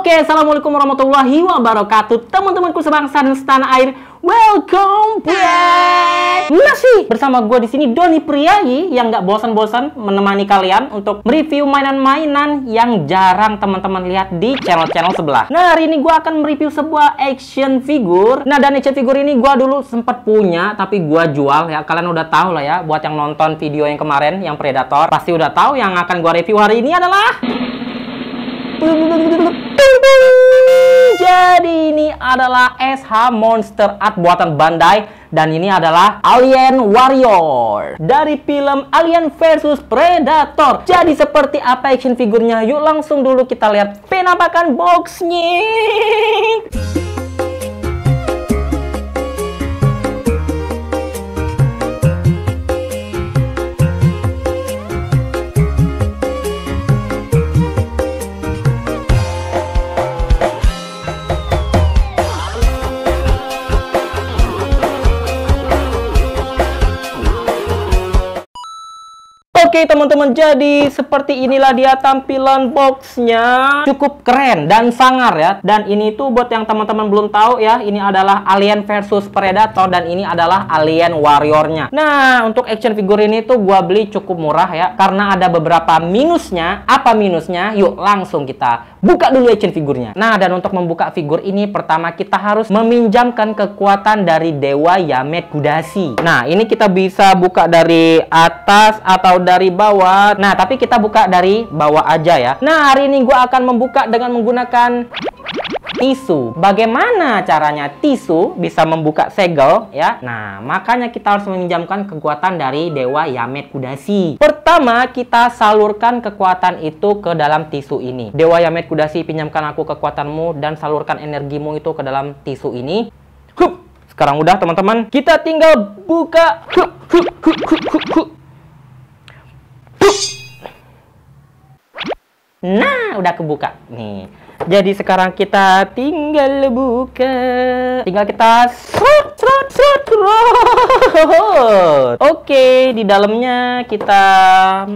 Oke, assalamualaikum warahmatullahi wabarakatuh, teman-temanku sebangsa dan setanah air. Welcome back. Masih bersama gue di sini Doni Priayi yang nggak bosan-bosan menemani kalian untuk mereview mainan-mainan yang jarang teman-teman lihat di channel-channel sebelah. Nah, hari ini gue akan mereview sebuah action figure. Nah, dan action figure ini gue dulu sempat punya, tapi gue jual ya. Kalian udah tahu lah ya, buat yang nonton video yang kemarin, yang Predator, pasti udah tahu yang akan gue review hari ini adalah... Jadi ini adalah SH Monster Art buatan Bandai, dan ini adalah Alien Warrior dari film Alien versus Predator. Jadi seperti apa action figurnya? Yuk langsung dulu kita lihat penampakan boxnya. Oke teman-teman, jadi seperti inilah dia tampilan boxnya. Cukup keren dan sangar ya. Dan ini tuh buat yang teman-teman belum tahu ya, ini adalah Alien versus Predator dan ini adalah Alien Warrior-nya. Nah, untuk action figure ini tuh gua beli cukup murah ya, karena ada beberapa minusnya. Apa minusnya? Yuk langsung kita buka dulu action figurnya. Nah, dan untuk membuka figur ini, pertama kita harus meminjamkan kekuatan dari Dewa Yamed Kudasi. Nah, ini kita bisa buka dari atas atau dari bawah. Nah, tapi kita buka dari bawah aja ya. Nah, hari ini gue akan membuka dengan menggunakan tisu. Bagaimana caranya tisu bisa membuka segel ya? Nah, makanya kita harus meminjamkan kekuatan dari Dewa Yamed Kudasi. Pertama, kita salurkan kekuatan itu ke dalam tisu ini. Dewa Yamed Kudasi, pinjamkan aku kekuatanmu dan salurkan energimu itu ke dalam tisu ini. Hup. Sekarang udah teman-teman, kita tinggal buka. Nah, udah kebuka nih. Jadi sekarang kita tinggal buka. Tinggal kita Oke, di dalamnya kita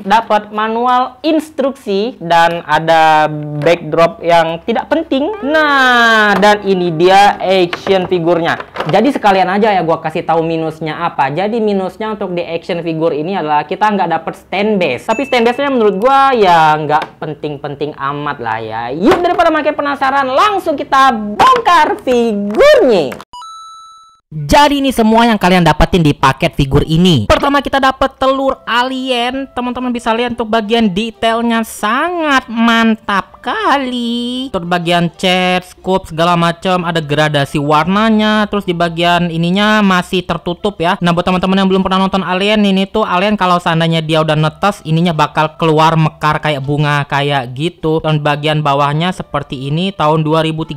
dapat manual instruksi dan ada backdrop yang tidak penting. Nah, dan ini dia action figurnya. Jadi sekalian aja ya gua kasih tahu minusnya apa. Jadi minusnya untuk di action figure ini adalah kita nggak dapet stand base. Tapi stand base-nya menurut gua ya nggak penting-penting amat lah ya. Yuk, daripada makin penasaran, langsung kita bongkar figurnya. Jadi ini semua yang kalian dapetin di paket figur ini. Pertama kita dapat telur alien. Teman-teman bisa lihat untuk bagian detailnya sangat mantap kali. Untuk bagian cat, scope segala macam ada gradasi warnanya. Terus di bagian ininya masih tertutup ya. Nah, buat teman-teman yang belum pernah nonton Alien, ini tuh Alien kalau seandainya dia udah netes, ininya bakal keluar mekar kayak bunga kayak gitu. Dan bagian bawahnya seperti ini tahun 2013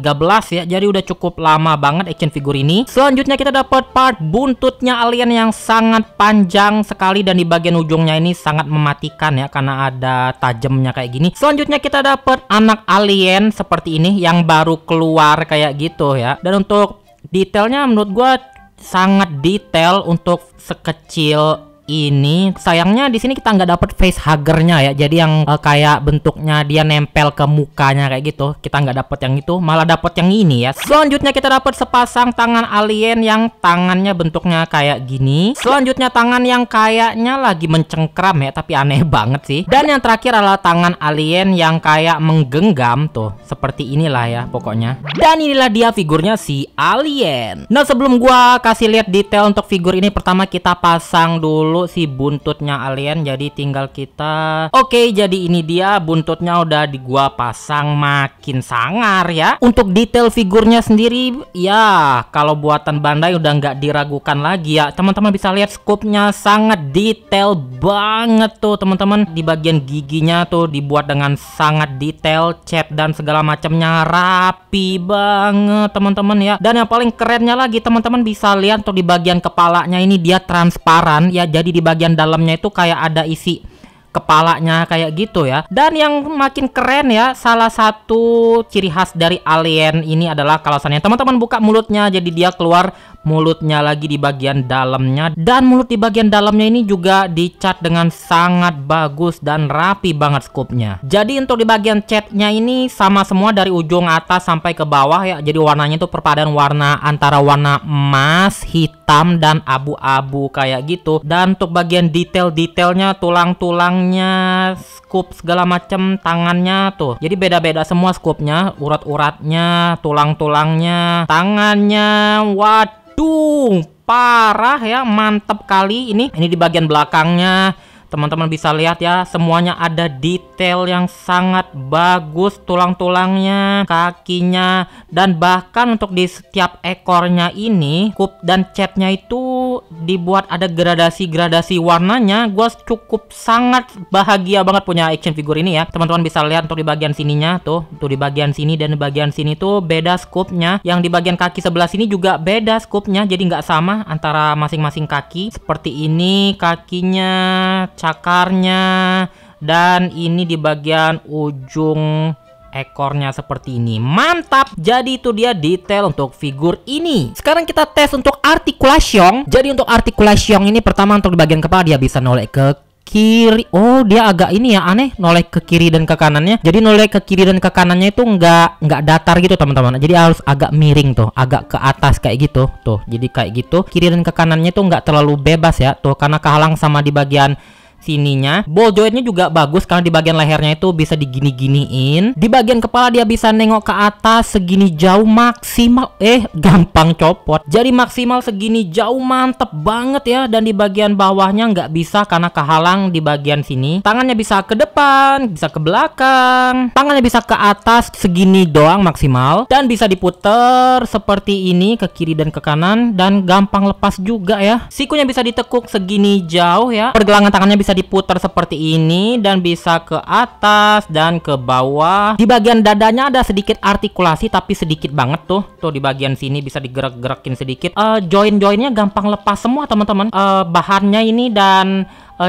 ya. Jadi udah cukup lama banget action figure ini. Selanjutnya kita dapat part buntutnya alien yang sangat panjang sekali, dan di bagian ujungnya ini sangat mematikan ya karena ada tajamnya kayak gini. Selanjutnya kita dapat anak alien seperti ini yang baru keluar kayak gitu ya. Dan untuk detailnya menurut gua sangat detail untuk sekecil ini. Sayangnya di sini kita nggak dapet face huggernya ya. Jadi yang kayak bentuknya dia nempel ke mukanya kayak gitu. Kita nggak dapet yang itu, malah dapet yang ini ya. Selanjutnya kita dapet sepasang tangan alien yang tangannya bentuknya kayak gini. Selanjutnya tangan yang kayaknya lagi mencengkram ya, tapi aneh banget sih. Dan yang terakhir adalah tangan alien yang kayak menggenggam tuh. Seperti inilah ya pokoknya. Dan inilah dia figurnya si alien. Nah, sebelum gua kasih lihat detail untuk figur ini, pertama kita pasang dulu si buntutnya alien. Jadi tinggal kita jadi ini dia buntutnya udah di gua pasang, makin sangar ya. Untuk detail figurnya sendiri ya kalau buatan Bandai udah nggak diragukan lagi ya. Teman-teman bisa lihat scope-nya sangat detail banget tuh teman-teman. Di bagian giginya tuh dibuat dengan sangat detail, cat dan segala macamnya rapi banget teman-teman ya. Dan yang paling kerennya lagi teman-teman bisa lihat tuh di bagian kepalanya ini dia transparan ya. Jadi di bagian dalamnya itu kayak ada isi kepalanya kayak gitu ya. Dan yang makin keren ya, salah satu ciri khas dari alien ini adalah kalau misalnya teman-teman buka mulutnya, jadi dia keluar mulutnya lagi di bagian dalamnya. Dan mulut di bagian dalamnya ini juga dicat dengan sangat bagus dan rapi banget scoopnya. Jadi untuk di bagian catnya ini sama semua dari ujung atas sampai ke bawah ya. Jadi warnanya itu perpaduan warna antara warna emas, hitam, dan abu-abu kayak gitu. Dan untuk bagian detail-detailnya, tulang-tulangnya, scoop segala macam, tangannya tuh. Jadi beda-beda semua scoopnya, urat-uratnya, tulang-tulangnya, tangannya. Waduh, parah ya, mantep kali ini. Ini di bagian belakangnya. Teman-teman bisa lihat ya, semuanya ada detail yang sangat bagus, tulang-tulangnya, kakinya, dan bahkan untuk di setiap ekornya ini, scoop dan catnya itu dibuat ada gradasi-gradasi warnanya. Gua cukup sangat bahagia banget punya action figure ini ya. Teman-teman bisa lihat untuk di bagian sininya tuh di bagian sini dan di bagian sini tuh beda scoopnya. Yang di bagian kaki sebelah sini juga beda scoopnya, jadi nggak sama antara masing-masing kaki. Seperti ini kakinya, cakarnya, dan ini di bagian ujung ekornya seperti ini. Mantap. Jadi itu dia detail untuk figur ini. Sekarang kita tes untuk artikulasi. Jadi untuk artikulasi ini pertama untuk di bagian kepala dia bisa noleh ke kiri. Oh, dia agak ini ya, aneh, noleh ke kiri dan ke kanannya. Jadi noleh ke kiri dan ke kanannya itu nggak datar gitu teman-teman. Jadi harus agak miring tuh, agak ke atas kayak gitu tuh. Jadi kayak gitu, kiri dan ke kanannya tuh nggak terlalu bebas ya tuh, karena kehalang sama di bagian sininya. Ball jointnya juga bagus karena di bagian lehernya itu bisa digini-giniin. Di bagian kepala dia bisa nengok ke atas segini jauh maksimal. Gampang copot. Jadi maksimal segini jauh, mantep banget ya. Dan di bagian bawahnya nggak bisa karena kehalang di bagian sini. Tangannya bisa ke depan, bisa ke belakang. Tangannya bisa ke atas segini doang maksimal. Dan bisa diputer seperti ini ke kiri dan ke kanan. Dan gampang lepas juga ya. Sikunya bisa ditekuk segini jauh ya. Pergelangan tangannya bisa diputar seperti ini dan bisa ke atas dan ke bawah. Di bagian dadanya ada sedikit artikulasi tapi sedikit banget tuh di bagian sini bisa digerak-gerakin sedikit. Join-joinnya gampang lepas semua teman-teman. Bahannya ini dan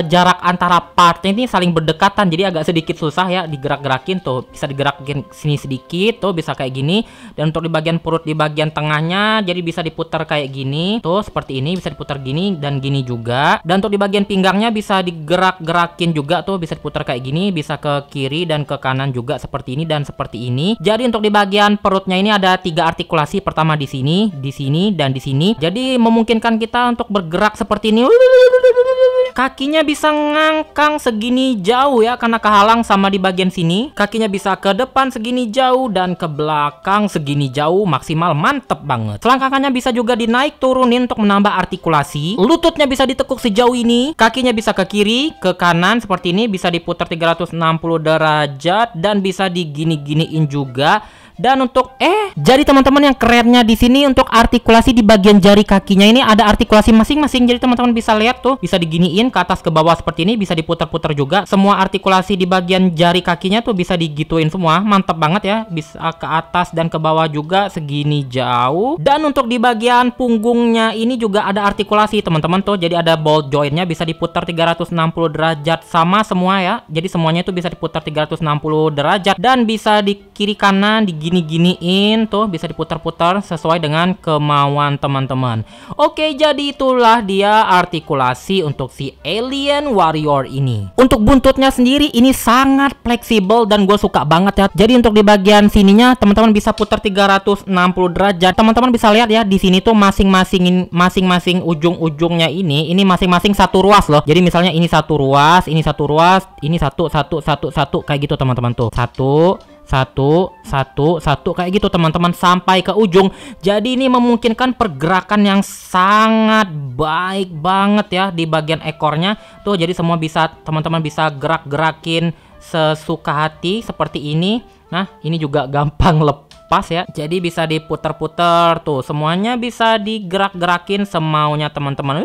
jarak antara partnya ini saling berdekatan, jadi agak sedikit susah ya digerak-gerakin tuh. Bisa digerakin sini sedikit tuh, bisa kayak gini. Dan untuk di bagian perut di bagian tengahnya jadi bisa diputar kayak gini tuh, seperti ini bisa diputar gini dan gini juga. Dan untuk di bagian pinggangnya bisa digerak-gerakin juga tuh, bisa diputar kayak gini, bisa ke kiri dan ke kanan juga seperti ini dan seperti ini. Jadi untuk di bagian perutnya ini ada 3 artikulasi, pertama di sini, dan di sini. Jadi memungkinkan kita untuk bergerak seperti ini. Kakinya bisa ngangkang segini jauh ya karena kehalang sama di bagian sini. Kakinya bisa ke depan segini jauh dan ke belakang segini jauh maksimal, mantep banget. Selangkangannya bisa juga dinaik turunin untuk menambah artikulasi. Lututnya bisa ditekuk sejauh ini. Kakinya bisa ke kiri, ke kanan seperti ini, bisa diputar 360 derajat dan bisa digini-giniin juga. Dan untuk jadi teman-teman yang kerennya di sini untuk artikulasi di bagian jari kakinya ini ada artikulasi masing-masing. Jadi teman-teman bisa lihat tuh, bisa diginiin ke atas ke bawah seperti ini, bisa diputar-putar juga. Semua artikulasi di bagian jari kakinya tuh bisa digituin semua. Mantap banget ya. Bisa ke atas dan ke bawah juga segini jauh. Dan untuk di bagian punggungnya ini juga ada artikulasi teman-teman tuh. Jadi ada ball jointnya bisa diputar 360 derajat sama semua ya. Jadi semuanya itu bisa diputar 360 derajat dan bisa di kiri kanan digini-giniin tuh, bisa diputar-putar sesuai dengan kemauan teman-teman. Oke, jadi itulah dia artikulasi untuk si Alien Warrior ini. Untuk buntutnya sendiri ini sangat fleksibel dan gue suka banget ya. Jadi untuk di bagian sininya teman-teman bisa putar 360 derajat. Teman-teman bisa lihat ya, di sini tuh masing-masing ujung-ujungnya ini masing-masing satu ruas loh. Jadi misalnya ini satu ruas, ini satu kayak gitu teman-teman tuh. Satu kayak gitu teman-teman sampai ke ujung. Jadi ini memungkinkan pergerakan yang sangat baik banget ya di bagian ekornya tuh. Jadi semua bisa, teman-teman bisa gerak-gerakin sesuka hati seperti ini. Nah, ini juga gampang lepas ya. Jadi bisa diputar-putar tuh, semuanya bisa digerak-gerakin semaunya teman-teman.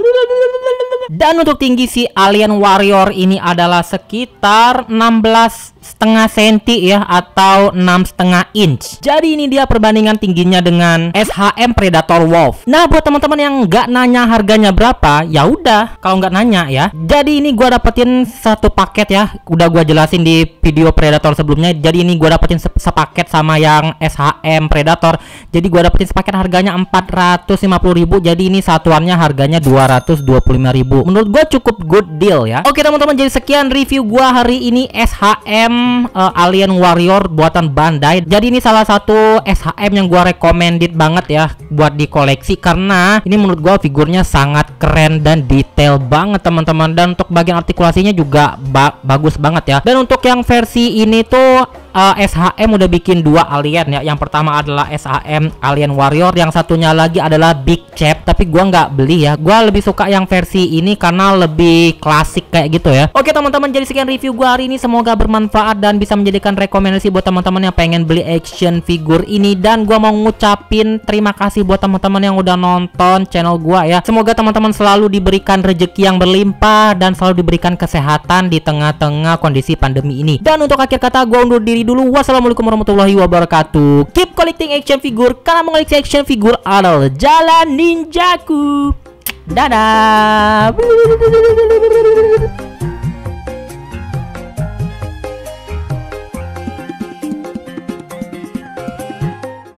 Dan untuk tinggi si Alien Warrior ini adalah sekitar 16 setengah senti ya, atau 6,5 inch. Jadi ini dia perbandingan tingginya dengan SHM Predator Wolf. Nah, buat teman-teman yang nggak nanya harganya berapa, ya udah, kalau nggak nanya ya. Jadi ini gua dapetin satu paket ya, udah gua jelasin di video Predator sebelumnya. Jadi ini gua dapetin sepaket sama yang SHM Predator. Jadi gua dapetin sepaket harganya 450.000. Jadi ini satuannya harganya 225.000. Menurut gua cukup good deal ya. Oke teman-teman, jadi sekian review gua hari ini SHM Alien Warrior buatan Bandai. Jadi ini salah satu SHM yang gua recommended banget ya buat dikoleksi, karena ini menurut gua figurnya sangat keren dan detail banget teman-teman. Dan untuk bagian artikulasinya juga bagus banget ya. Dan untuk yang versi ini tuh SHM udah bikin dua alien ya. Yang pertama adalah SHM Alien Warrior, yang satunya lagi adalah Big Chap. Tapi gua nggak beli ya, gua lebih suka yang versi ini karena lebih klasik kayak gitu ya. Oke teman-teman, jadi sekian review gua hari ini, semoga bermanfaat dan bisa menjadikan rekomendasi buat teman-teman yang pengen beli action figure ini. Dan gua mau ngucapin terima kasih buat teman-teman yang udah nonton channel gua ya. Semoga teman-teman selalu diberikan rezeki yang berlimpah dan selalu diberikan kesehatan di tengah-tengah kondisi pandemi ini. Dan untuk akhir kata, gua undur diri dulu. Wassalamualaikum warahmatullahi wabarakatuh. Keep collecting action figure, karena mengoleksi action figure adalah jalan ninjaku. Dadah.